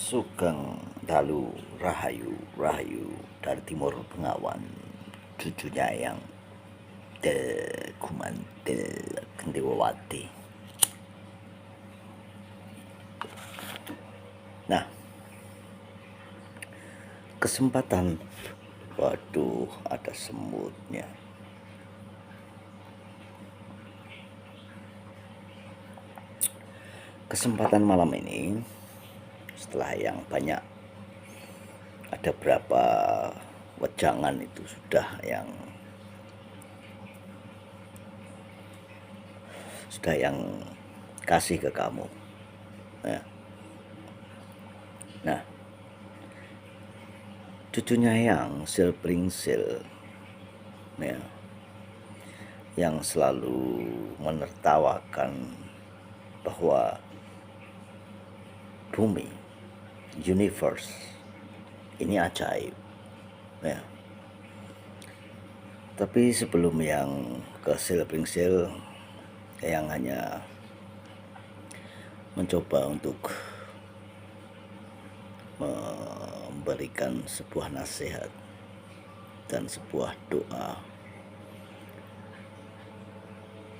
Sugeng Dalu Rahayu Rahayu dari Timur Bengawan, cucunya yang Kumante Kendewati. Nah, kesempatan, waduh, ada semutnya. Kesempatan malam ini, setelah yang banyak, ada berapa wejangan itu sudah yang kasih ke kamu ya. Nah, cucunya yang Silpringsil ya, yang selalu menertawakan bahwa bumi, universe ini ajaib ya. Tapi sebelum yang ke Silpringsil, yang hanya mencoba untuk memberikan sebuah nasihat dan sebuah doa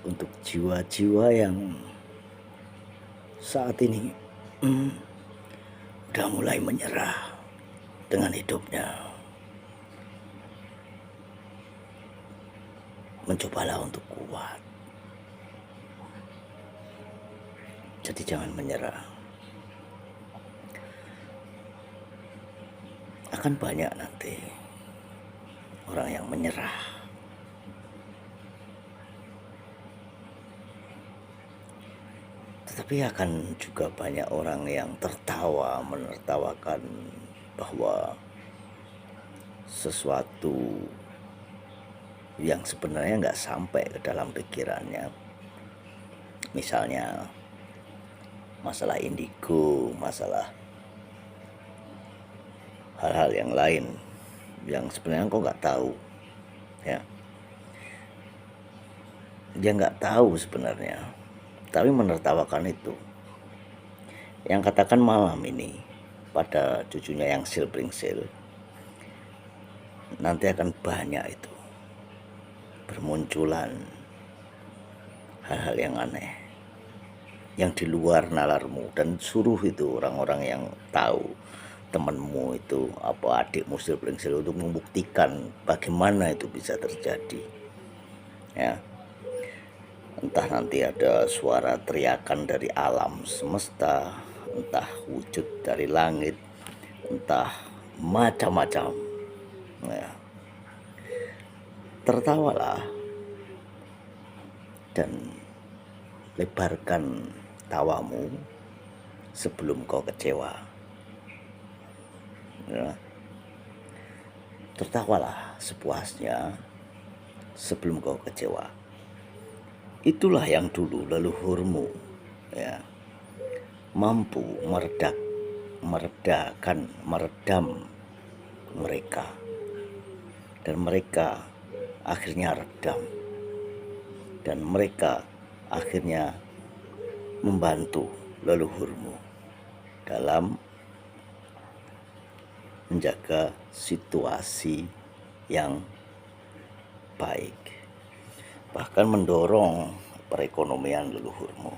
untuk jiwa-jiwa yang saat ini udah mulai menyerah dengan hidupnya. Mencobalah untuk kuat. Jadi jangan menyerah. Akan banyak nanti orang yang menyerah. Tetapi akan juga banyak orang yang tertawa, menertawakan bahwa sesuatu yang sebenarnya nggak sampai ke dalam pikirannya. Misalnya masalah indigo, masalah hal-hal yang lain yang sebenarnya kok nggak tahu ya. Dia nggak tahu sebenarnya, tapi menertawakan itu. Yang katakan malam ini pada cucunya yang Silpringsil, nanti akan banyak itu bermunculan hal-hal yang aneh yang di luar nalarmu, dan suruh itu orang-orang yang tahu, temanmu itu, apa adikmu Silpringsil, untuk membuktikan bagaimana itu bisa terjadi ya. Entah nanti ada suara teriakan dari alam semesta, entah wujud dari langit, entah macam-macam ya. Tertawalah dan lebarkan tawamu sebelum kau kecewa ya. Tertawalah sepuasnya sebelum kau kecewa. Itulah yang dulu leluhurmu ya mampu meredam mereka, dan mereka akhirnya redam, dan mereka akhirnya membantu leluhurmu dalam menjaga situasi yang baik, bahkan mendorong perekonomian leluhurmu.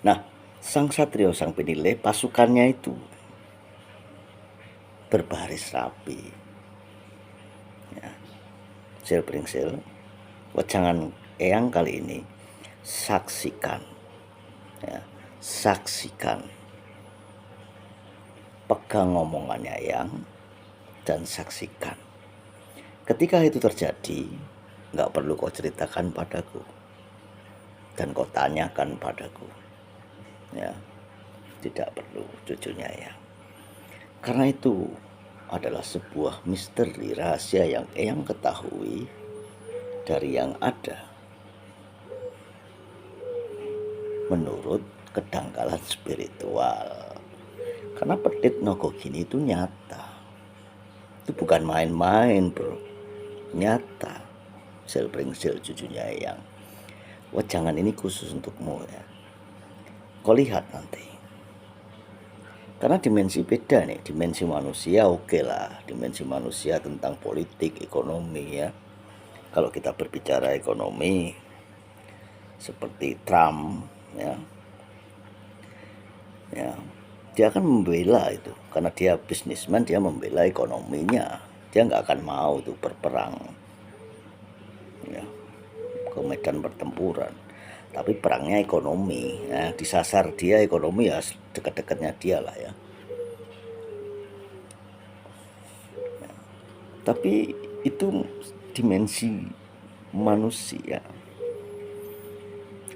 Nah, sang Satrio, sang Pinile, pasukannya itu berbaris rapi ya. Silpringsil, wejangan eyang kali ini, saksikan ya, saksikan, pegang omongannya eyang dan saksikan. Ketika itu terjadi, nggak perlu kau ceritakan padaku dan kau tanyakan padaku ya, tidak perlu, cucunya eyang. Karena itu adalah sebuah misteri rahasia yang eyang ketahui dari yang ada menurut kedangkalan spiritual. Karena Pedit Nogogini itu nyata, itu bukan main-main bro, nyata. Silpringsil cucunya eyang Wejangan ini khusus untukmu ya. Kau lihat nanti. Karena dimensi beda nih, dimensi manusia oke lah, dimensi manusia tentang politik, ekonomi ya. Kalau kita berbicara ekonomi, seperti Trump ya, dia akan membela itu, karena dia bisnismen, dia membela ekonominya, dia nggak akan mau tuh berperang ya, ke medan pertempuran. Tapi perangnya ekonomi ya, disasar dia ekonomi ya, dekat-dekatnya dia lah ya. Tapi itu dimensi manusia.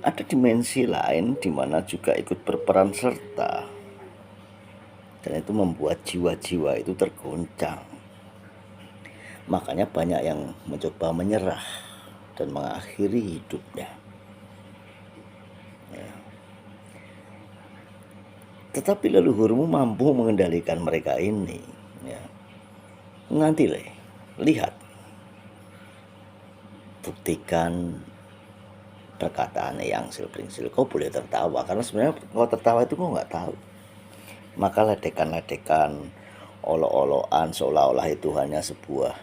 Ada dimensi lain di mana juga ikut berperan serta, dan itu membuat jiwa-jiwa itu tergoncang. Makanya banyak yang mencoba menyerah dan mengakhiri hidupnya. Ya. Tetapi leluhurmu mampu mengendalikan mereka ini. Ya. Nanti lihat, buktikan perkataan yang Silpringsil. Kau boleh tertawa, karena sebenarnya kalau tertawa itu kau nggak tahu. Maka ledekan-ledekan, olok-olokan seolah-olah itu hanya sebuah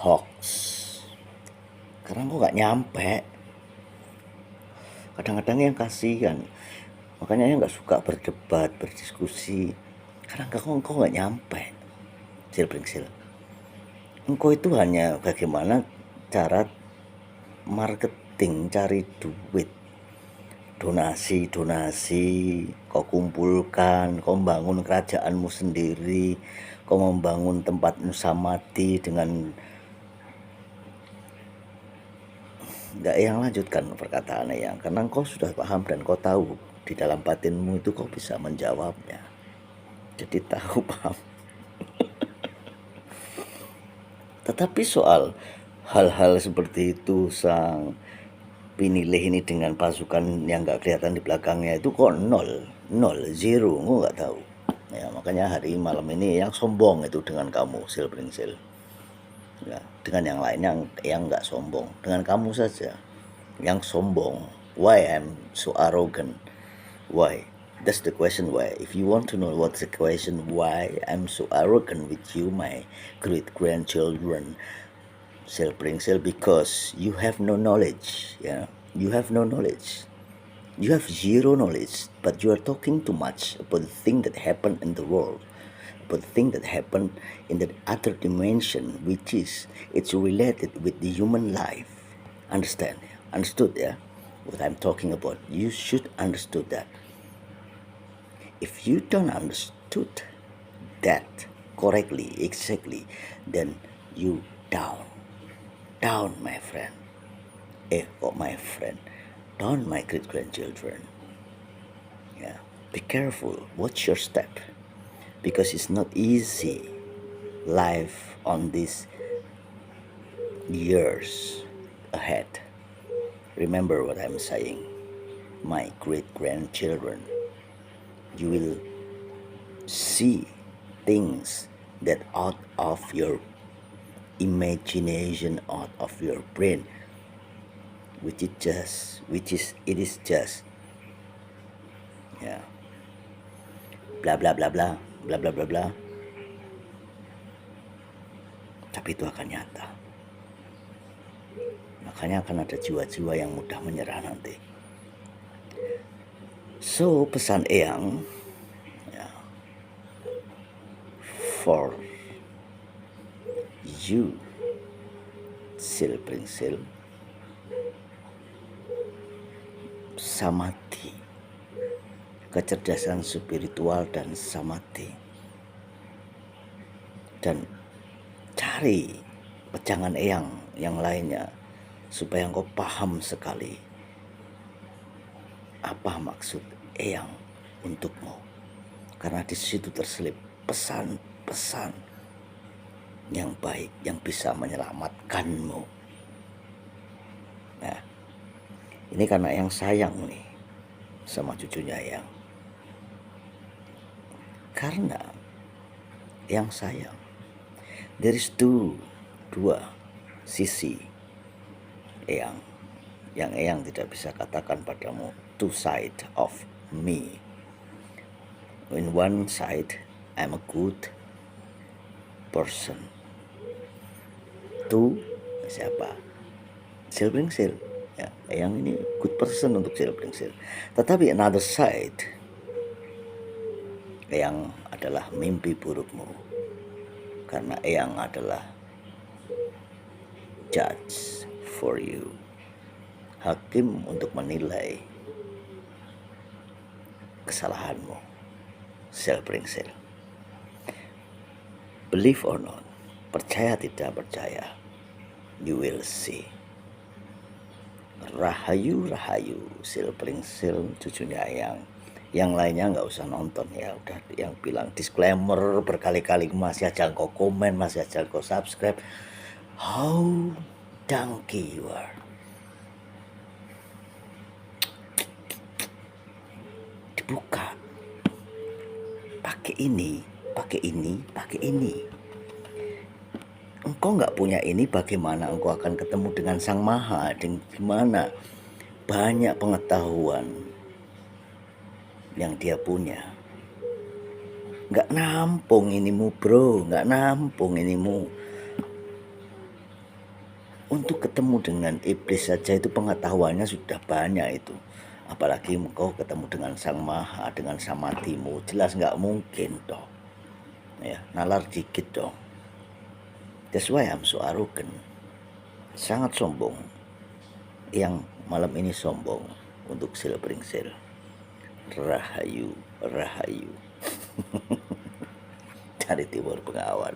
hoax, karena kau nggak nyampe. Kadang-kadang yang kasihan, makanya yang nggak suka berdebat, berdiskusi, karena engkau nggak nyampe. Silpringsil, engkau itu hanya bagaimana cara marketing, cari duit, donasi kau kumpulkan, kau membangun kerajaanmu sendiri, kau membangun tempatmu samadhi dengan nggak yang lanjutkan perkataannya yang, karena kau sudah paham dan kau tahu di dalam batinmu itu kau bisa menjawabnya, jadi tahu paham. Tetapi soal hal-hal seperti itu, sang pinilih ini dengan pasukan yang nggak kelihatan di belakangnya itu kok nol, zero, gue nggak tahu. Ya, makanya hari malam ini yang sombong itu dengan kamu, Silpringsil. Ya, dengan yang lain yang nggak sombong, dengan kamu saja yang sombong. Why I'm so arrogant? Why? That's the question. Why? If you want to know what's the question, why I'm so arrogant with you, my great grandchildren, Silpringsil, because you have no knowledge. Yeah, you have no knowledge. You have zero knowledge, but you are talking too much about the thing that happened in the world, about the thing that happened in the other dimension, which is it's related with the human life. Understand? Understood? Yeah, what I'm talking about. You should understood that. If you don't understood that correctly, exactly, then you down, my friend. My friend, down, my great grandchildren. Yeah, be careful. Watch your step, because it's not easy life on these years ahead. Remember what I'm saying, my great grandchildren. You will see things that out of your imagination, out of your brain, which it is just ya, bla bla bla bla bla bla bla bla, tapi itu akan nyata. Makanya akan ada jiwa-jiwa yang mudah menyerah nanti. So pesan Eyang ya, for you Silpringsil, samadhi, kecerdasan spiritual dan samadhi, dan cari pejangan Eyang yang lainnya supaya engkau paham sekali apa maksud Eyang untukmu, karena di situ terselip pesan-pesan yang baik yang bisa menyelamatkanmu. Nah, ini karena Eyang sayang nih sama cucunya Eyang, karena Eyang sayang. There is dua sisi Eyang yang eyang tidak bisa katakan padamu. Two side of me. In one side, I'm a good person. Two, siapa? Silpringsil. Ya, eyang ini good person untuk Silpringsil. Tetapi another side, eyang adalah mimpi burukmu. Karena eyang adalah judge for you, hakim untuk menilai kesalahanmu, Silpringsil. Believe or not, percaya tidak percaya, you will see. Rahayu, rahayu, Silpringsil cucunya eyang. Yang lainnya nggak usah nonton ya, udah yang bilang disclaimer berkali-kali, masih aja kau komen, masih aja kau subscribe. How donkey you are. Dibuka, pakai ini, pakai ini, pakai ini. Engkau nggak punya ini, bagaimana engkau akan ketemu dengan Sang Maha? Dan gimana banyak pengetahuan yang dia punya. Nggak nampung inimu bro, nggak nampung inimu. Untuk ketemu dengan iblis saja itu pengetahuannya sudah banyak itu. Apalagi engkau ketemu dengan Sang Maha, dengan samatimu, jelas nggak mungkin toh. Ya, nalar dikit dong. That's why I'm so arrogant. Sangat sombong. Yang malam ini sombong untuk Silpringsil. Rahayu, rahayu. Dari Timur Bengawan.